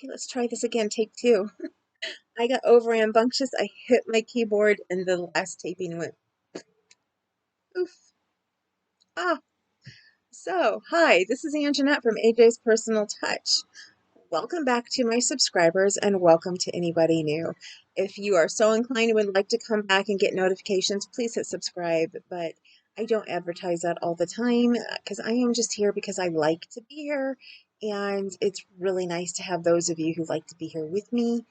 Okay, let's try this again. Take two. I got over rambunctious. I hit my keyboard and the last taping went oof. Ah, so hi, this is Anjanette from AJ's Personal Touch. Welcome back to my subscribers and welcome to anybody new. If you are so inclined and would like to come back and get notifications, please hit subscribe. But I don't advertise that all the time because I am just here because I like to be here. And it's really nice to have those of you who like to be here with me.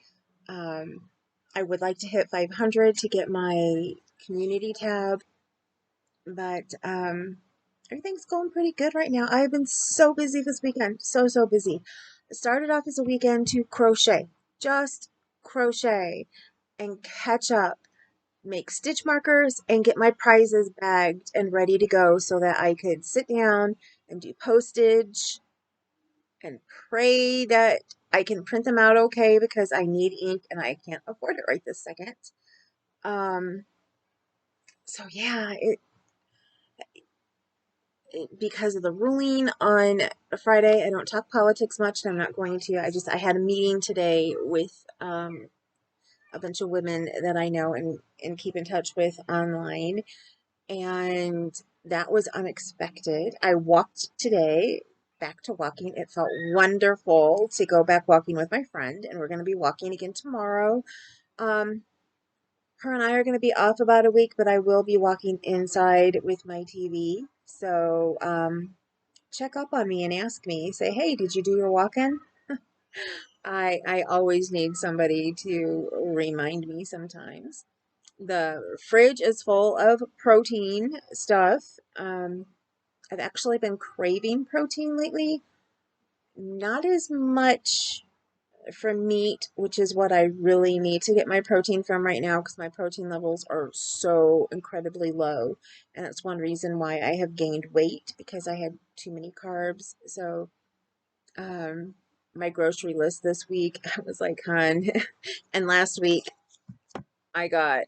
Um, I would like to hit 500 to get my community tab, but everything's going pretty good right now. I've been so busy this weekend, so busy. It started off as a weekend to crochet, just crochet and catch up, make stitch markers, and get my prizes bagged and ready to go so that I could sit down and do postage and pray that I can print them out okay because I need ink and I can't afford it right this second. Um, so yeah, because of the ruling on Friday, I don't talk politics much, and I'm not going to. I had a meeting today with a bunch of women that I know and keep in touch with online, and that was unexpected. I walked today back to walking. It felt wonderful to go back walking with my friend, and we're going to be walking again tomorrow. Um, Her and I are going to be off about a week, but I will be walking inside with my TV. So, check up on me and ask me. Say, hey, did you do your walk-in? I always need somebody to remind me sometimes. The fridge is full of protein stuff. I've actually been craving protein lately. Not as much from meat, which is what I really need to get my protein from right now because my protein levels are so incredibly low. And that's one reason why I have gained weight because I had too many carbs. So, um, my grocery list this week, I was like, hun. And last week, I got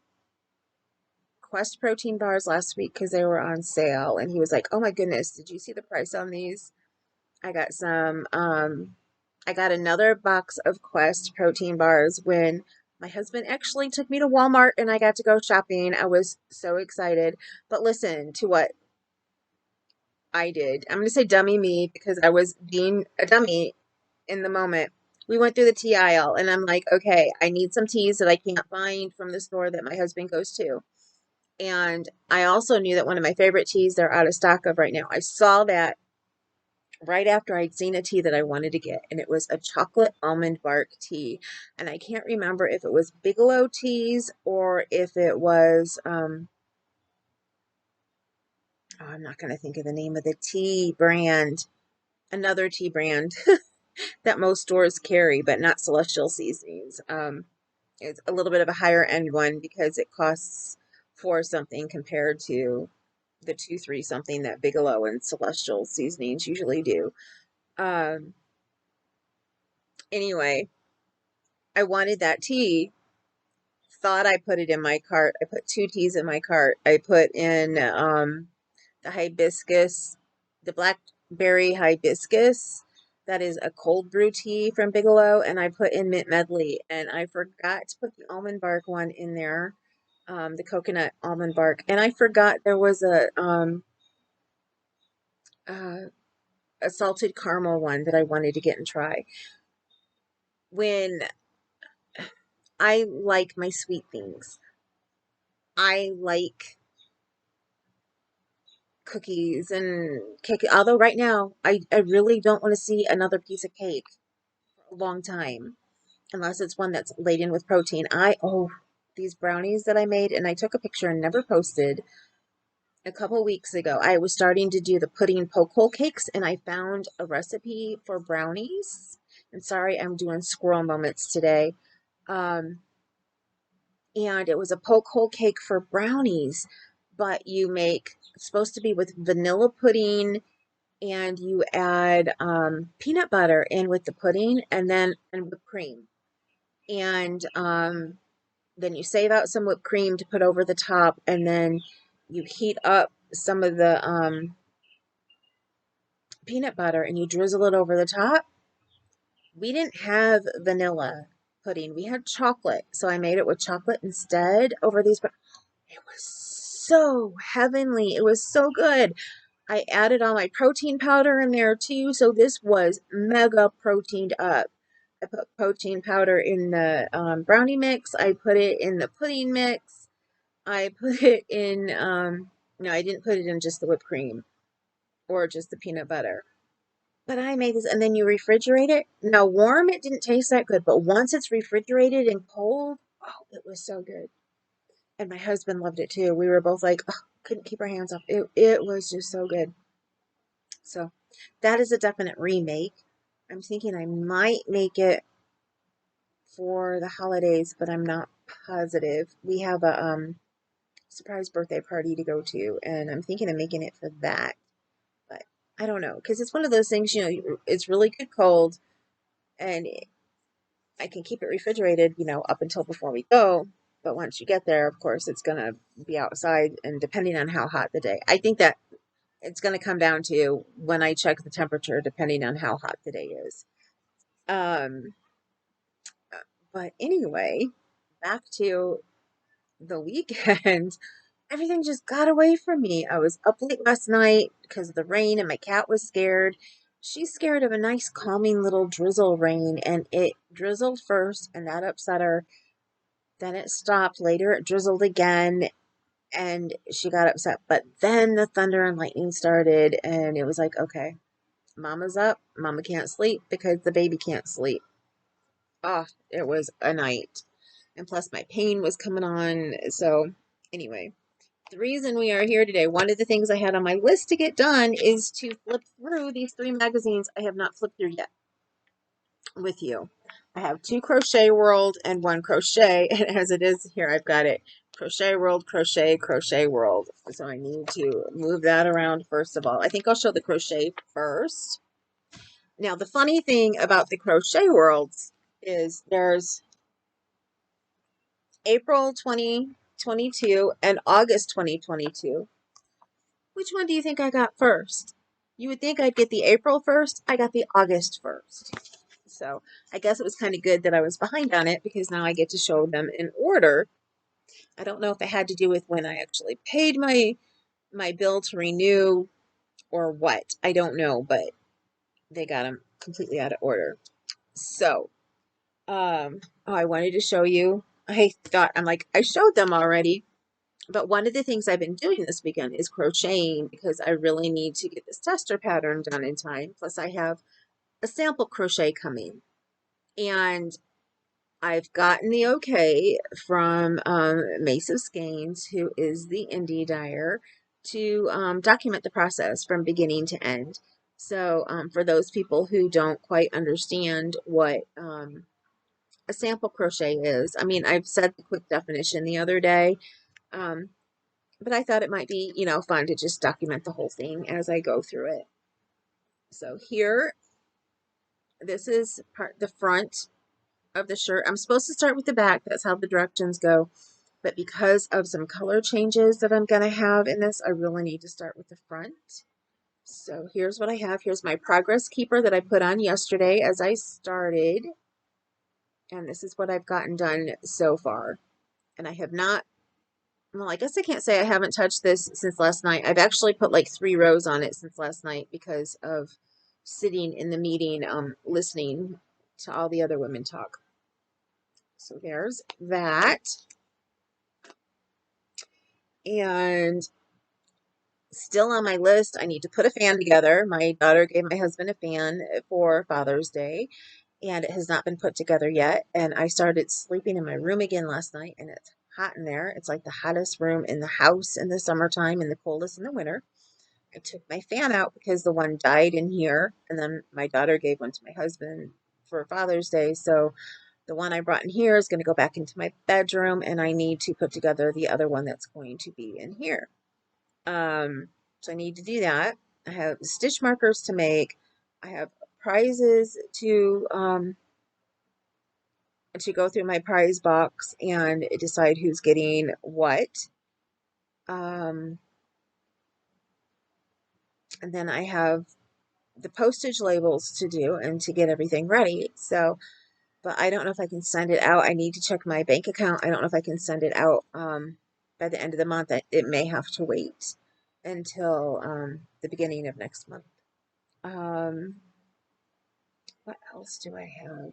Quest protein bars last week because they were on sale. And he was like, oh my goodness, did you see the price on these? I got some, I got another box of Quest protein bars when my husband actually took me to Walmart and I got to go shopping. I was so excited. But listen to what I did. I'm going to say dummy me because I was being a dummy in the moment. We went through the tea aisle and I'm like, okay, I need some teas that I can't find from the store that my husband goes to. And I also knew that one of my favorite teas they're out of stock of right now. I saw that right after I'd seen a tea that I wanted to get, and it was a chocolate almond bark tea. And I can't remember if it was Bigelow Teas or if it was, oh, I'm not going to think of the name of the tea brand, another tea brand that most stores carry, but not Celestial Seasonings. It's a little bit of a higher end one because it costs four something compared to the 2-3 something that Bigelow and Celestial Seasonings usually do. Um, anyway, I wanted that tea. Thought I put it in my cart. I put two teas in my cart. I put in the hibiscus, the blackberry hibiscus. That is a cold brew tea from Bigelow, and I put in mint medley, and I forgot to put the almond bark one in there, the coconut almond bark, and I forgot there was uh, a salted caramel one that I wanted to get and try. When I like my sweet things, I like cookies and cake. Although right now, I really don't want to see another piece of cake for a long time, unless it's one that's laden with protein. These brownies that I made, and I took a picture and never posted a couple weeks ago. I was starting to do the pudding poke hole cakes, and I found a recipe for brownies. And sorry, I'm doing squirrel moments today. Um, and it was a poke hole cake for brownies, but it's supposed to be with vanilla pudding and you add peanut butter in with the pudding and whipped cream. And then you save out some whipped cream to put over the top, and then you heat up some of the peanut butter and you drizzle it over the top. we didn't have vanilla pudding. We had chocolate. So I made it with chocolate instead over these. But it was so heavenly. It was so good. I added all my protein powder in there too. So this was mega proteined up. I put protein powder in the brownie mix. I put it in the pudding mix. I put it in, no, I didn't put it in just the whipped cream or just the peanut butter. But I made this, and then you refrigerate it. Now, warm, it didn't taste that good, but once it's refrigerated and cold, oh, it was so good. And my husband loved it too. We were both like, oh, couldn't keep our hands off. It was just so good. So that is a definite remake. I'm thinking I might make it for the holidays, but I'm not positive. We have a surprise birthday party to go to, and I'm thinking of making it for that. But I don't know, because it's one of those things, it's really good cold, and I can keep it refrigerated, up until before we go. But once you get there, of course, it's going to be outside, and depending on how hot the day, I think that it's going to come down to when I check the temperature, depending on how hot the day is. Um, but anyway, back to the weekend. Everything just got away from me. I was up late last night because of the rain, and my cat was scared. She's scared of a nice, calming little drizzle rain, and it drizzled first, and that upset her. Then it stopped. Later, it drizzled again, and she got upset. But then the thunder and lightning started, and it was like, okay, Mama's up. Mama can't sleep because the baby can't sleep. Oh, it was a night. And plus, my pain was coming on. So, anyway, the reason we are here today, one of the things I had on my list to get done is to flip through these 3 magazines I have not flipped through yet with you. I have 2 Crochet World and 1 Crochet, and as it is here, I've got it Crochet World, Crochet, Crochet World. So I need to move that around first of all. I think I'll show the crochet first. Now, the funny thing about the Crochet Worlds is there's April 2022 and August 2022. Which one do you think I got first? You would think I'd get the April first. I got the August first. So I guess it was kind of good that I was behind on it because now I get to show them in order. I don't know if it had to do with when I actually paid my bill to renew or what. I don't know, but they got them completely out of order. So, oh, I wanted to show you. I'm like, I showed them already. But one of the things I've been doing this weekend is crocheting because I really need to get this tester pattern done in time. Plus, I have a sample crochet coming. And I've gotten the okay from Mace of Skeins, who is the indie dyer, to document the process from beginning to end. So for those people who don't quite understand what a sample crochet is, I mean, I've said the quick definition the other day, but I thought it might be, fun to just document the whole thing as I go through it. So here, this is the front of the shirt. I'm supposed to start with the back. That's how the directions go. But because of some color changes that I'm going to have in this, I really need to start with the front. So here's what I have. Here's my progress keeper that I put on yesterday as I started. And this is what I've gotten done so far. And I have not, well, I guess I can't say I haven't touched this since last night. I've actually put like 3 rows on it since last night because of sitting in the meeting, listening to all the other women talk. So there's that. And still on my list, I need to put a fan together. My daughter gave my husband a fan for Father's Day, and it has not been put together yet. And I started sleeping in my room again last night, and it's hot in there. It's like the hottest room in the house in the summertime and the coldest in the winter. I took my fan out because the one died in here, and then my daughter gave one to my husband for Father's Day. So the one I brought in here is going to go back into my bedroom, and I need to put together the other one that's going to be in here. So I need to do that. I have stitch markers to make. I have prizes to go through my prize box and decide who's getting what. And then I have the postage labels to do and to get everything ready. So, but I don't know if I can send it out. I need to check my bank account. I don't know if I can send it out by the end of the month. It may have to wait until the beginning of next month. Um, what else do I have?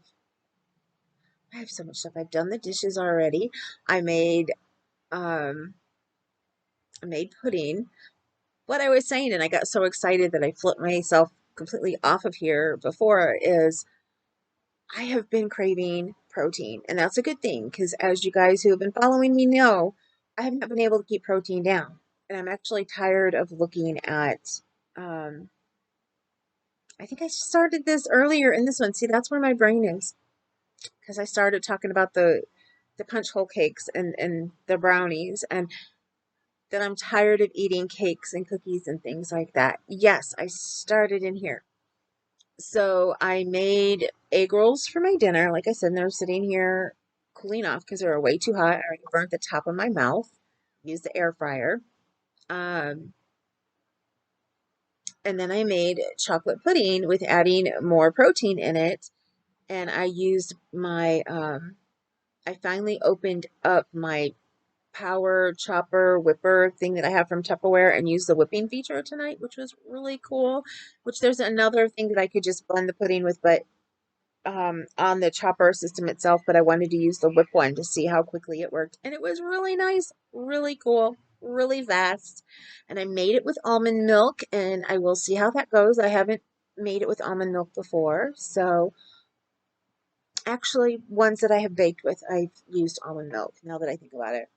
I have so much stuff. I've done the dishes already. I made um, I made pudding. What I was saying, and I got so excited that I flipped myself completely off of here before, is I have been craving protein, and that's a good thing because as you guys who have been following me know, I have not been able to keep protein down. And I'm actually tired of looking at, um, I think I started this earlier in this one. See, that's where my brain is because I started talking about the punch hole cakes and the brownies, and that I'm tired of eating cakes and cookies and things like that. Yes, I started in here. So I made egg rolls for my dinner. Like I said, they're sitting here cooling off because they were way too hot. I already burnt the top of my mouth. Used the air fryer. Um, and then I made chocolate pudding with adding more protein in it. And I used my, I finally opened up my power chopper whipper thing that I have from Tupperware and used the whipping feature tonight, which was really cool. Which there's another thing that I could just blend the pudding with, but on the chopper system itself, but I wanted to use the whip one to see how quickly it worked. And it was really nice, really cool, really fast. And I made it with almond milk, and I will see how that goes. I haven't made it with almond milk before. So actually, ones that I have baked with, I've used almond milk now that I think about it.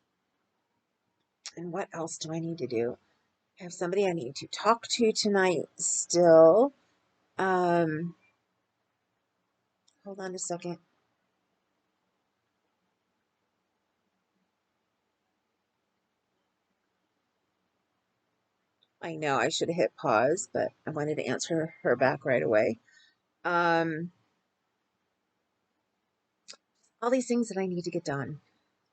And what else do I need to do? I have somebody I need to talk to tonight still. Um, hold on a second. I know I should have hit pause, but I wanted to answer her back right away. Um, all these things that I need to get done.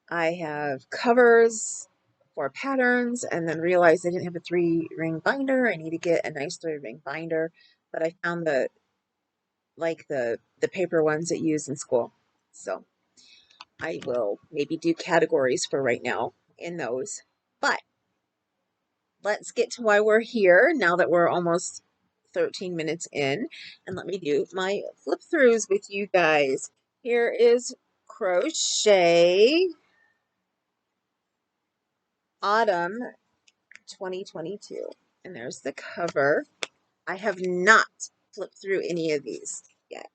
I have covers for patterns and then realized I didn't have a 3-ring binder. I need to get a nice 3-ring binder, but I found the paper ones that you use in school. So I will maybe do categories for right now in those. But let's get to why we're here now that we're almost 13 minutes in. And let me do my flip throughs with you guys. Here is Crochet Autumn 2022. And there's the cover. I have not flipped through any of these yet.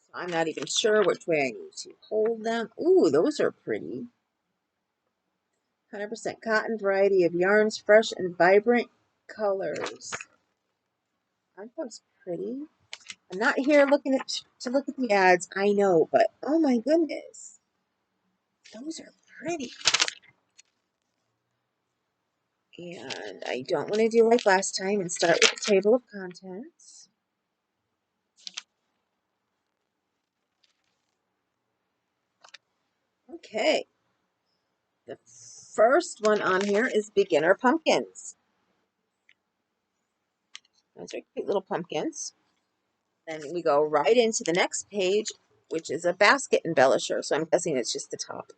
So I'm not even sure which way I need to hold them. Ooh, those are pretty. 100% cotton, variety of yarns, fresh and vibrant colors. Aren't those pretty? I'm not here looking to look at the ads. I know, but oh my goodness, those are pretty. And I don't want to do like last time and start with the table of contents. Okay, the first one on here is beginner pumpkins. Those are cute little pumpkins. Then we go right into the next page, which is a basket embellisher. So I'm guessing it's just the top.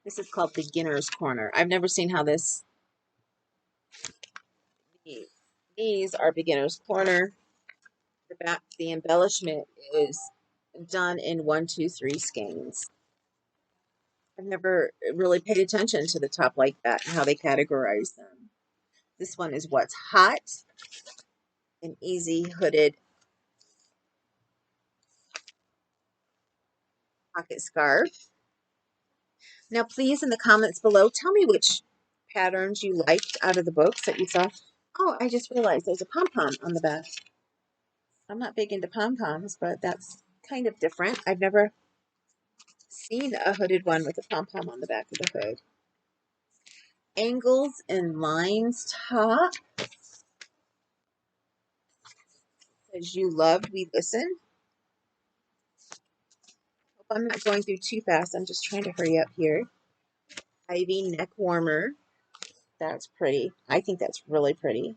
This is called Beginner's Corner. I've never seen how this. These are Beginner's Corner. The embellishment is done in 1, 2, 3 skeins. I've never really paid attention to the top like that and how they categorize them. This one is What's Hot, an easy hooded pocket scarf. Now, please, in the comments below, tell me which patterns you liked out of the books that you saw. Oh, I just realized there's a pom-pom on the back. I'm not big into pom-poms, but that's kind of different. I've never seen a hooded one with a pom-pom on the back of the hood. Angles and lines top. Says you loved, we listen. Hope I'm not going through too fast. I'm just trying to hurry up here. Ivy neck warmer. That's pretty. I think that's really pretty.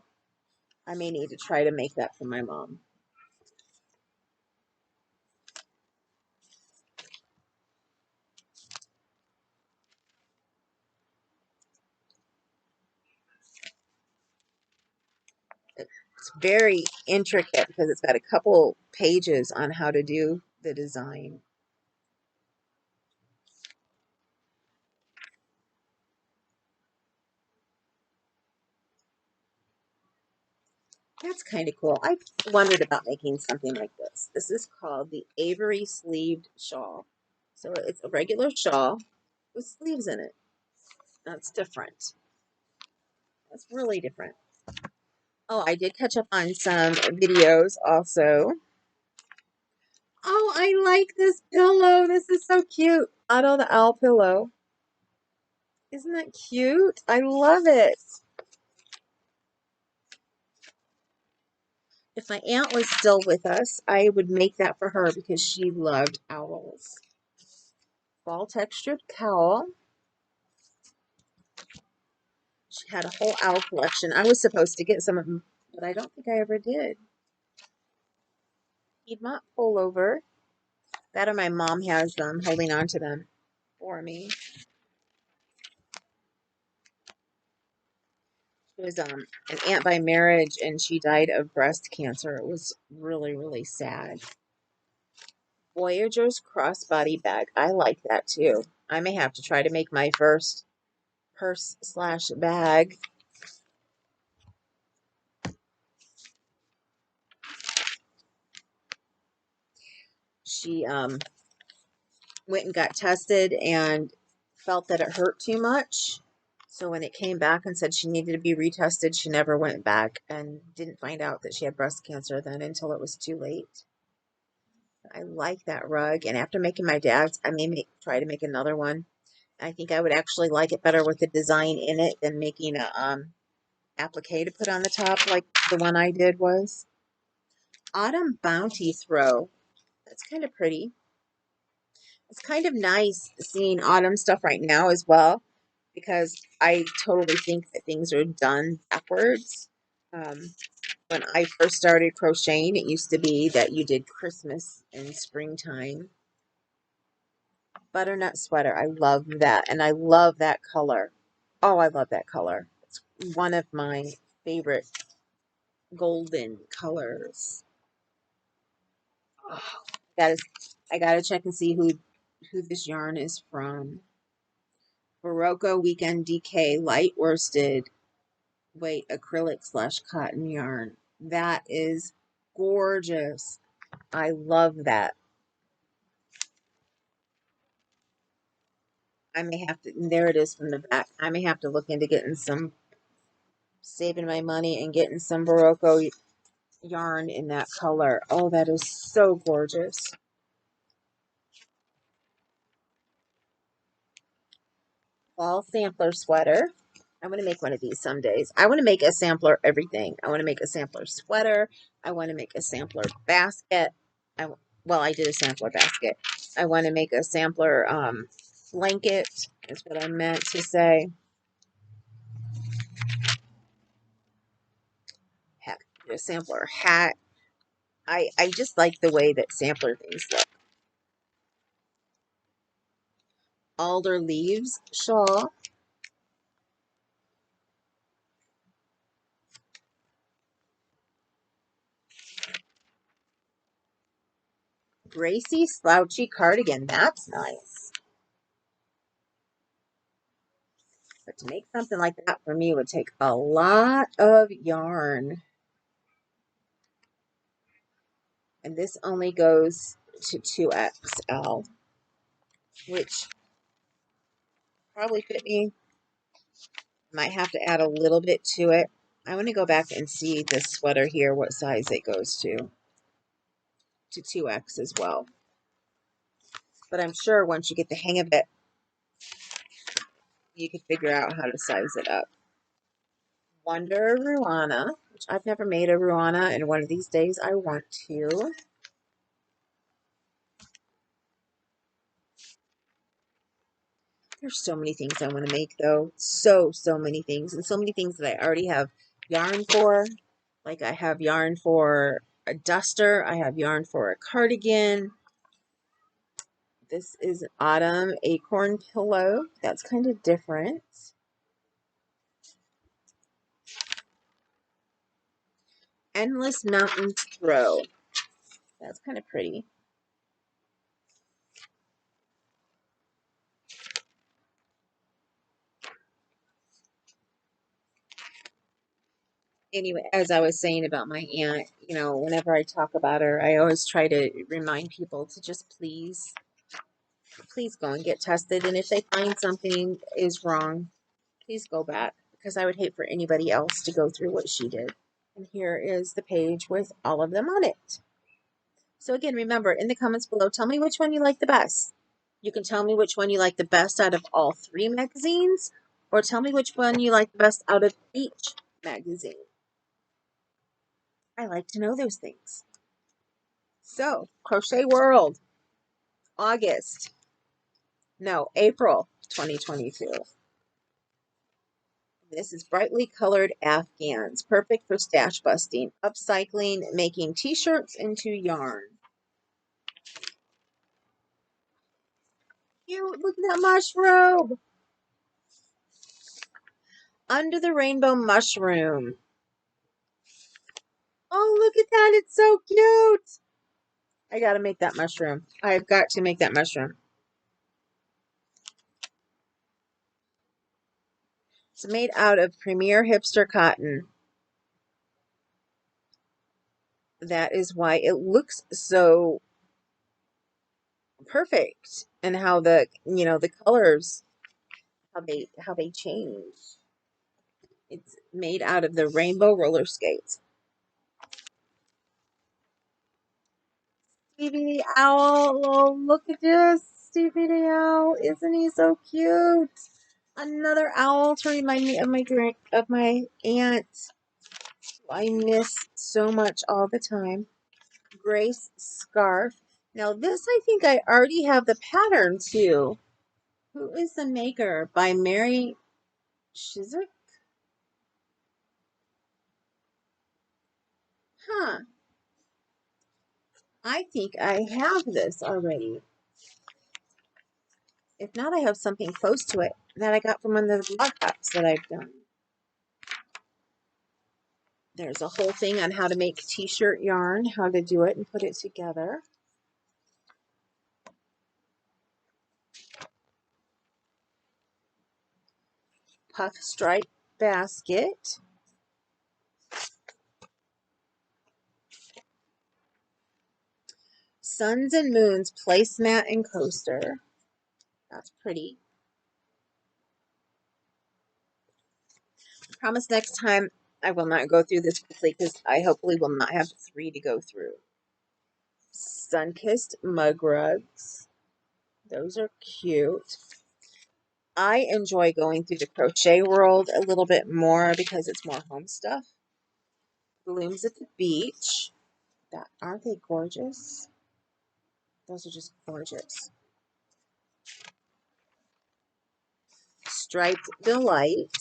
I may need to try to make that for my mom. It's very intricate because it's got a couple pages on how to do the design. That's kind of cool. I've wondered about making something like this. This is called the Avery Sleeved Shawl. So it's a regular shawl with sleeves in it. That's different. That's really different. Oh, I did catch up on some videos also. Oh, I like this pillow. This is so cute. Otto the Owl pillow. Isn't that cute? I love it. If my aunt was still with us, I would make that for her because she loved owls. Fall textured cowl. She had a whole owl collection. I was supposed to get some of them, but I don't think I ever did. Piedmont pullover. That or my mom has them, holding on to them for me. She was an aunt by marriage, and she died of breast cancer. It was really, really sad. Voyager's crossbody bag. I like that too. I may have to try to make my first purse slash bag. She went and got tested and felt that it hurt too much. So when it came back and said she needed to be retested, she never went back and didn't find out that she had breast cancer then until it was too late. I like that rug. And after making my dad's, I may try to make another one. I think I would actually like it better with the design in it than making a applique to put on the top like the one I did was. Autumn Bounty Throw. That's kind of pretty. It's kind of nice seeing autumn stuff right now as well because I totally think that things are done backwards. When I first started crocheting, it used to be that you did Christmas and springtime. Butternut sweater. I love that. And I love that color. Oh, I love that color. It's one of my favorite golden colors. Oh, I gotta check and see who this yarn is from. Barocco Weekend DK light worsted weight acrylic slash cotton yarn. That is gorgeous. I love that. I may have to, there it is from the back. I may have to look into getting some, saving my money and getting some Barocco yarn in that color. Oh, that is so gorgeous. Fall sampler sweater. I want to make one of these some days. I want to make a sampler everything. I want to make a sampler sweater. I want to make a sampler basket. Well, I did a sampler basket. I want to make a sampler blanket is what I meant to say. Heck, a sampler hat. I just like the way that sampler things look. Alder leaves shawl. Gracie slouchy cardigan. That's nice. But to make something like that for me would take a lot of yarn. And this only goes to 2XL, which probably fit me. Might have to add a little bit to it. I want to go back and see this sweater here, what size it goes to 2X as well. But I'm sure once you get the hang of it, you can figure out how to size it up. Wonder Ruana, which I've never made a Ruana, and one of these days I want to. There's so many things I want to make though. So many things. And so many things that I already have yarn for. Like I have yarn for a duster. I have yarn for a cardigan. This is Autumn Acorn Pillow. That's kind of different. Endless Mountain Throw. That's kind of pretty. Anyway, as I was saying about my aunt, you know, whenever I talk about her, I always try to remind people to just please go and get tested. And if they find something is wrong, please go back, because I would hate for anybody else to go through what she did. And here is the page with all of them on it. So again, remember, in the comments below, tell me which one you like the best. You can tell me which one you like the best out of all 3 magazines, or tell me which one you like the best out of each magazine. I like to know those things. So, Crochet World, April 2022. This is brightly colored afghans, perfect for stash busting, upcycling, making t-shirts into yarn. Cute, look at that mushroom. Under the Rainbow Mushroom. Oh, look at that, it's so cute. I gotta make that mushroom. I've got to make that mushroom. It's made out of Premier Hipster cotton. That is why it looks so perfect, and how the the colors, how they change. It's made out of the rainbow roller skates. Stevie the Owl. Oh, look at this. Stevie the Owl. Isn't he so cute? Another owl to remind me of my aunt, who I miss so much all the time. Grace scarf. Now this, I think I already have the pattern too. Who is the maker? By Mary Shizik? Huh. I think I have this already. If not, I have something close to it that I got from one of the blog talks that I've done. There's a whole thing on how to make t-shirt yarn, how to do it and put it together. Puff stripe basket. Suns and Moons placemat and coaster. That's pretty. I promise next time I will not go through this quickly, because I hopefully will not have 3 to go through. Sun-kissed mug rugs. Those are cute. I enjoy going through the Crochet World a little bit more because it's more home stuff. Blooms at the beach. Aren't they gorgeous? Those are just gorgeous. Striped Delight.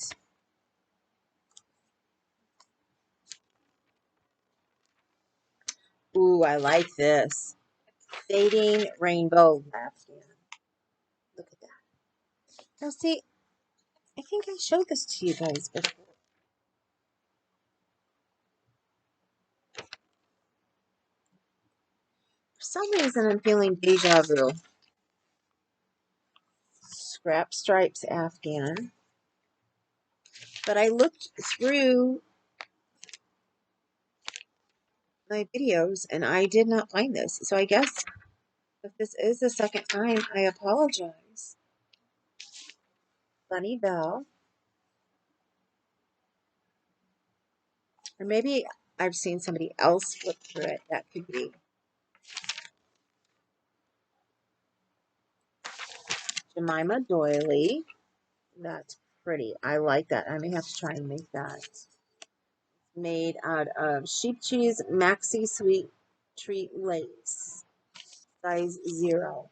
Ooh, I like this. Fading Rainbow Afghan. Look at that. Now see, I think I showed this to you guys before. For some reason, I'm feeling deja vu. Scrap Stripes Afghan. But I looked through my videos and I did not find this. So I guess if this is the second time, I apologize. Bunny Bell. Or maybe I've seen somebody else flip through it. That could be. Jemima Doily. That's pretty. I like that. I may have to try and make that. Made out of sheep cheese maxi sweet treat lace. Size 0.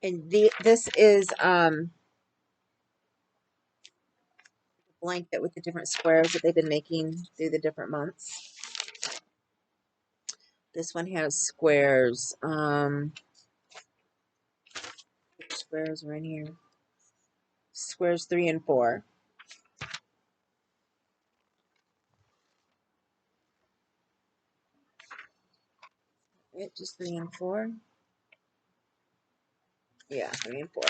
And this is blanket with the different squares that they've been making through the different months. This one has squares. Squares are in here. Squares 3 and 4. It just 3 and 4. Yeah, 3 and 4.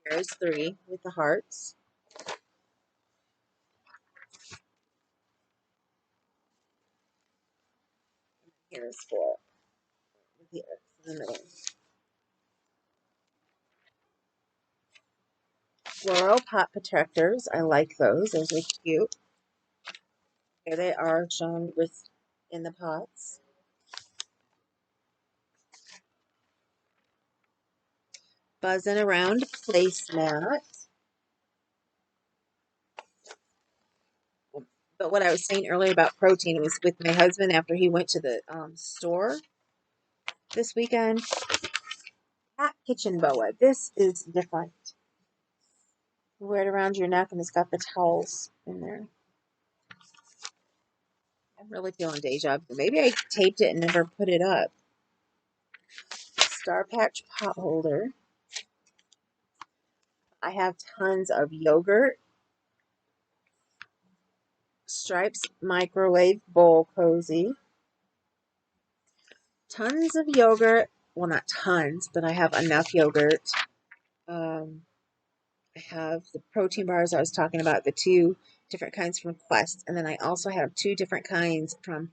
Here's 3 with the hearts. Here's 4 with the X in the middle. Floral pot protectors. I like those. Those are cute. Here they are shown with in the pots. Buzzing around placemat. But what I was saying earlier about protein was with my husband after he went to the store this weekend. That kitchen boa. This is different. You wear it around your neck and it's got the towels in there. I'm really feeling deja vu. Maybe I taped it and never put it up. Star Patch pot holder. I have tons of yogurt. Stripes microwave bowl cozy. Tons of yogurt. Well, not tons, but I have enough yogurt. I have the protein bars I was talking about, the 2 different kinds from Quest, and then I also have 2 different kinds from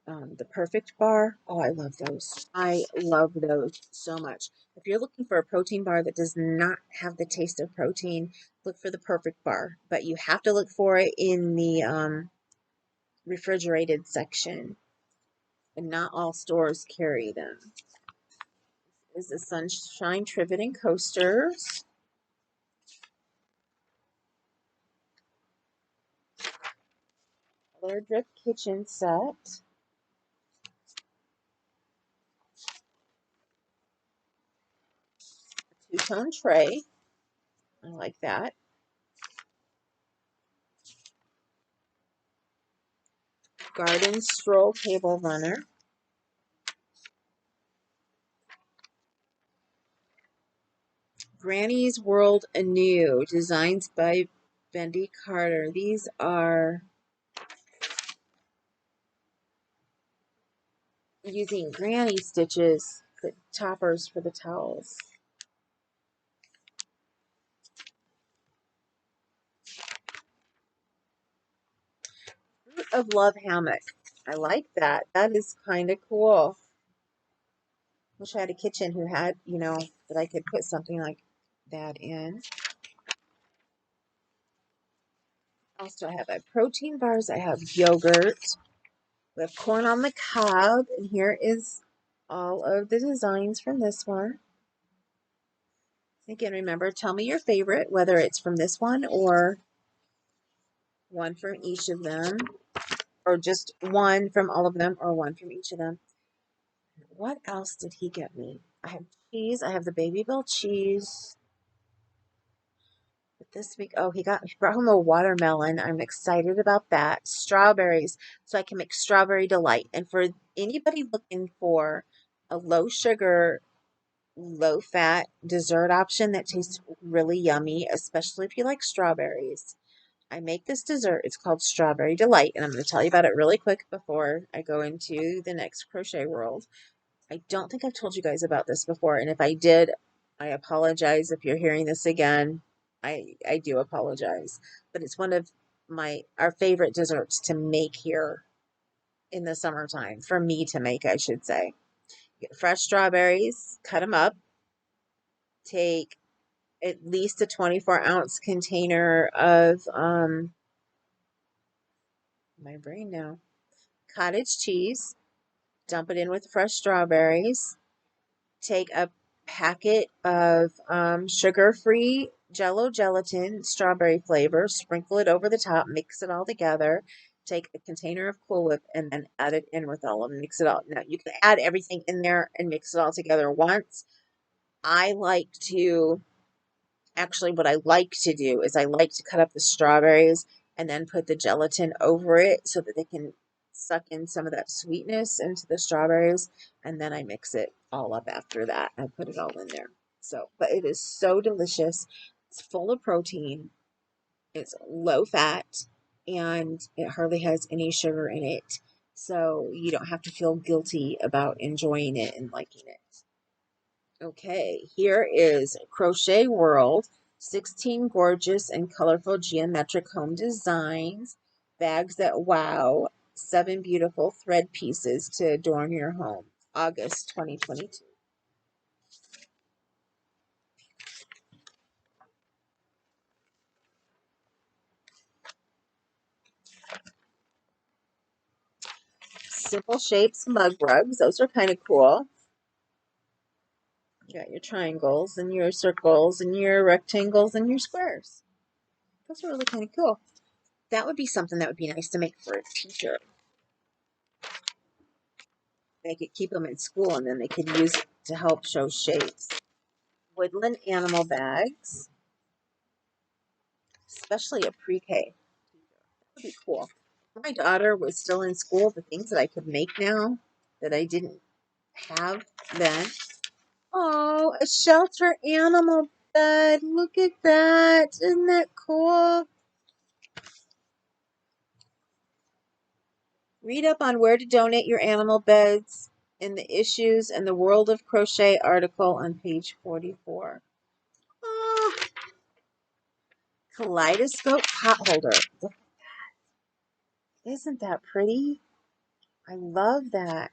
the Perfect Bar. Oh, I love those. I love those so much. If you're looking for a protein bar that does not have the taste of protein, look for the Perfect Bar, but you have to look for it in the refrigerated section, and not all stores carry them. This is the Sunshine Trivet and Coasters. Color Drip Kitchen Set. A 2-tone tray. I like that. Garden Stroll Table Runner. Granny's World Anew. Designs by Bendy Carter. These are using granny stitches, the toppers for the towels. Fruit of Love hammock. I like that. That is kind of cool. Wish I had a kitchen who had, that I could put something like that in. Also, I have protein bars. I have yogurt. We have corn on the cob. And here is all of the designs from this one. Again, remember, tell me your favorite, whether it's from this one or one from each of them, or just one from all of them, or one from each of them. What else did he get me? I have cheese. I have the Babybel cheese. But this week, oh, he brought home a watermelon. I'm excited about that. Strawberries, so I can make strawberry delight. And for anybody looking for a low sugar, low fat dessert option that tastes really yummy, especially if you like strawberries, I make this dessert. It's called Strawberry Delight, and I'm going to tell you about it really quick before I go into the next Crochet World. I don't think I've told you guys about this before, and if I did, I apologize if you're hearing this again. I do apologize, but it's one of our favorite desserts to make here in the summertime, for me to make, I should say. Get fresh strawberries, cut them up, take at least a 24-ounce container of my brain now, cottage cheese, dump it in with fresh strawberries, take a packet of sugar-free Jello gelatin, strawberry flavor, sprinkle it over the top, mix it all together, take a container of Cool Whip and then add it in with all of them, mix it all. Now you can add everything in there and mix it all together once. I like to, actually what I like to do is I like to cut up the strawberries and then put the gelatin over it so that they can suck in some of that sweetness into the strawberries, and then I mix it all up after that. I put it all in there. So, but it is so delicious. It's full of protein. It's low fat, and it hardly has any sugar in it. So you don't have to feel guilty about enjoying it and liking it. Okay, here is Crochet World. 16 gorgeous and colorful geometric home designs. Bags that wow. 7 beautiful thread pieces to adorn your home. August 2022. Simple Shapes mug rugs. Those are kind of cool. You got your triangles and your circles and your rectangles and your squares. Those are really kind of cool. That would be something that would be nice to make for a teacher. They could keep them in school and then they could use it to help show shapes. Woodland animal bags, especially a pre-K. That would be cool. If my daughter was still in school, the things that I could make now that I didn't have then. Oh, a shelter animal bed. Look at that. Isn't that cool? Read up on where to donate your animal beds in the Issues and the World of Crochet article on page 44. Oh, kaleidoscope pot holder. Isn't that pretty? I love that.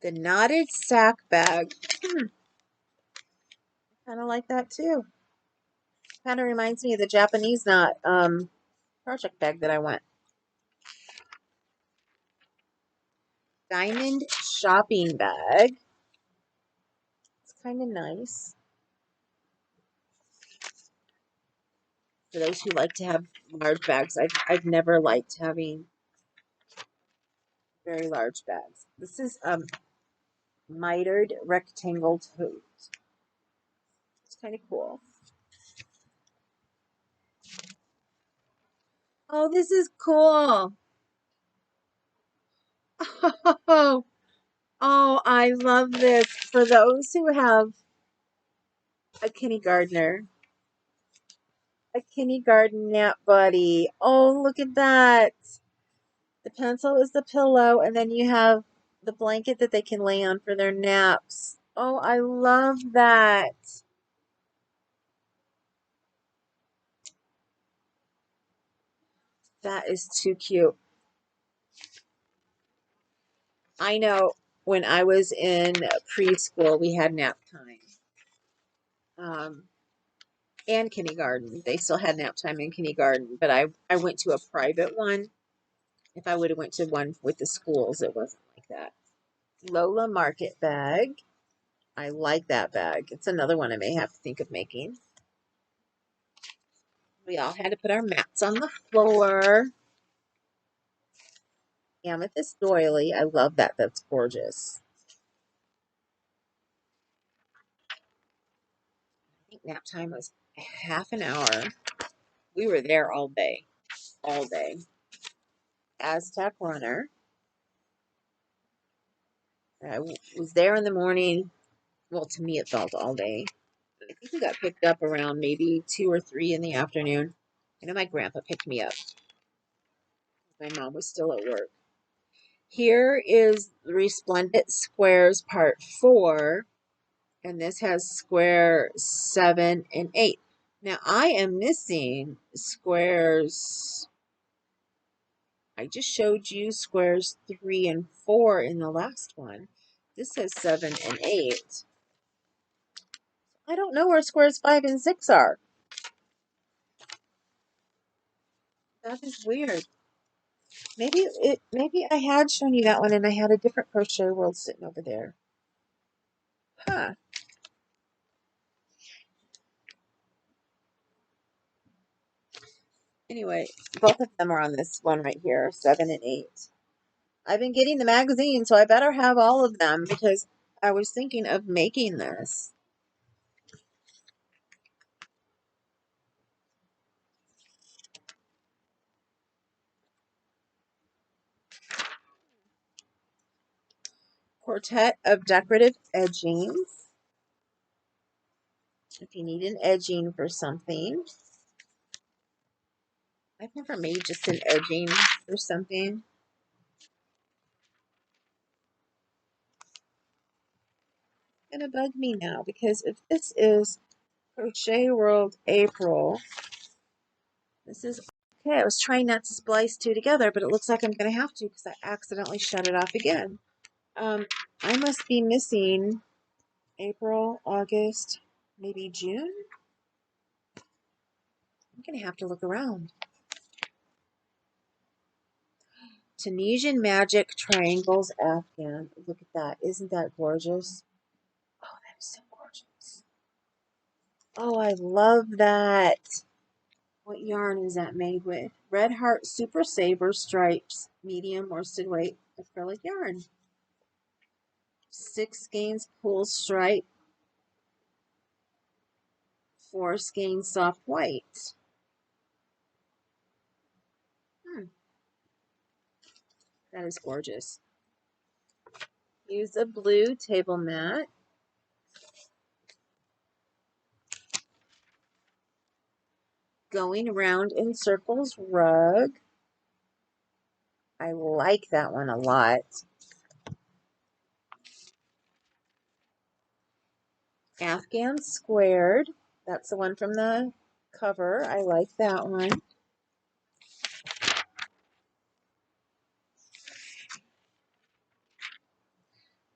The knotted sack bag. Kind of like that too. Kind of reminds me of the Japanese knot project bag that I want. Diamond shopping bag. It's kind of nice. For those who like to have large bags, I've never liked having very large bags. This is mitered rectangle tote. It's kind of cool. Oh, this is cool. Oh, oh, I love this. For those who have a kindergartner, a kindergarten nap buddy. Oh, look at that. The pencil is the pillow, and then you have the blanket that they can lay on for their naps. Oh, I love that. That is too cute. I know when I was in preschool, we had nap time. Um, and kindergarten. They still had nap time in kindergarten, but I went to a private one. If I would have went to one with the schools, it wasn't like that. Lola Market bag. I like that bag. It's another one I may have to think of making. We all had to put our mats on the floor. Amethyst doily. I love that. That's gorgeous. I think nap time was half an hour. We were there all day. All day. Aztec runner. I was there in the morning. Well, to me, it felt all day. I think we got picked up around maybe 2 or 3 in the afternoon. I know my grandpa picked me up. My mom was still at work. Here is Resplendent Squares Part 4, and this has square 7 and 8. Now, I am missing squares. I just showed you squares 3 and 4 in the last one. This has 7 and 8. I don't know where squares 5 and 6 are. That is weird. Maybe I had shown you that one and I had a different Crochet World sitting over there. Huh. Anyway, both of them are on this one right here, 7 and 8. I've been getting the magazine, so I better have all of them because I was thinking of making this. Quartet of decorative edgings. If you need an edging for something. I've never made just an edging for something. It's gonna bug me now because if this is Crochet World April, this is okay. I was trying not to splice two together, but it looks like I'm gonna have to because I accidentally shut it off again. I must be missing April, August, maybe June. I'm gonna have to look around. Tunisian Magic Triangles Afghan. Look at that. Isn't that gorgeous? Oh, that is so gorgeous. Oh, I love that. What yarn is that made with? Red Heart Super Saver Stripes, medium worsted weight acrylic yarn. 6 skeins pool stripe, 4 skeins soft white. That is gorgeous. Use a blue table mat. Going around in circles rug. I like that one a lot. Afghan Squared. That's the one from the cover. I like that one.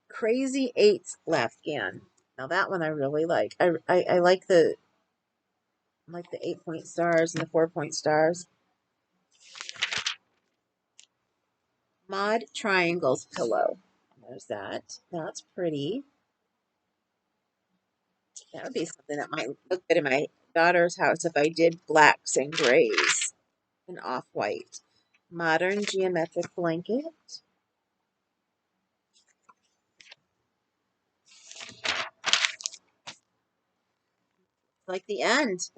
Crazy Eights Afghan. Now that one I really like. I like the 8-point stars and the 4-point stars. Mod Triangles pillow. There's that. That's pretty. That would be something that might look good in my daughter's house if I did blacks and grays and off-white. Modern geometric blanket. Like the end.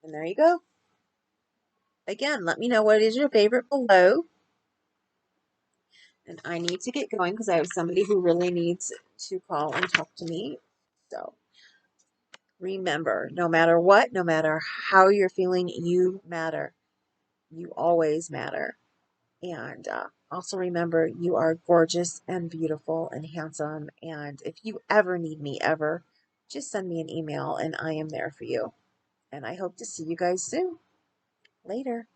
And there you go. Again, let me know what is your favorite below. And I need to get going because I have somebody who really needs to call and talk to me. So remember, no matter what, no matter how you're feeling, you matter. You always matter. And also remember, you are gorgeous and beautiful and handsome. And if you ever need me, ever, just send me an email and I am there for you. And I hope to see you guys soon. Later.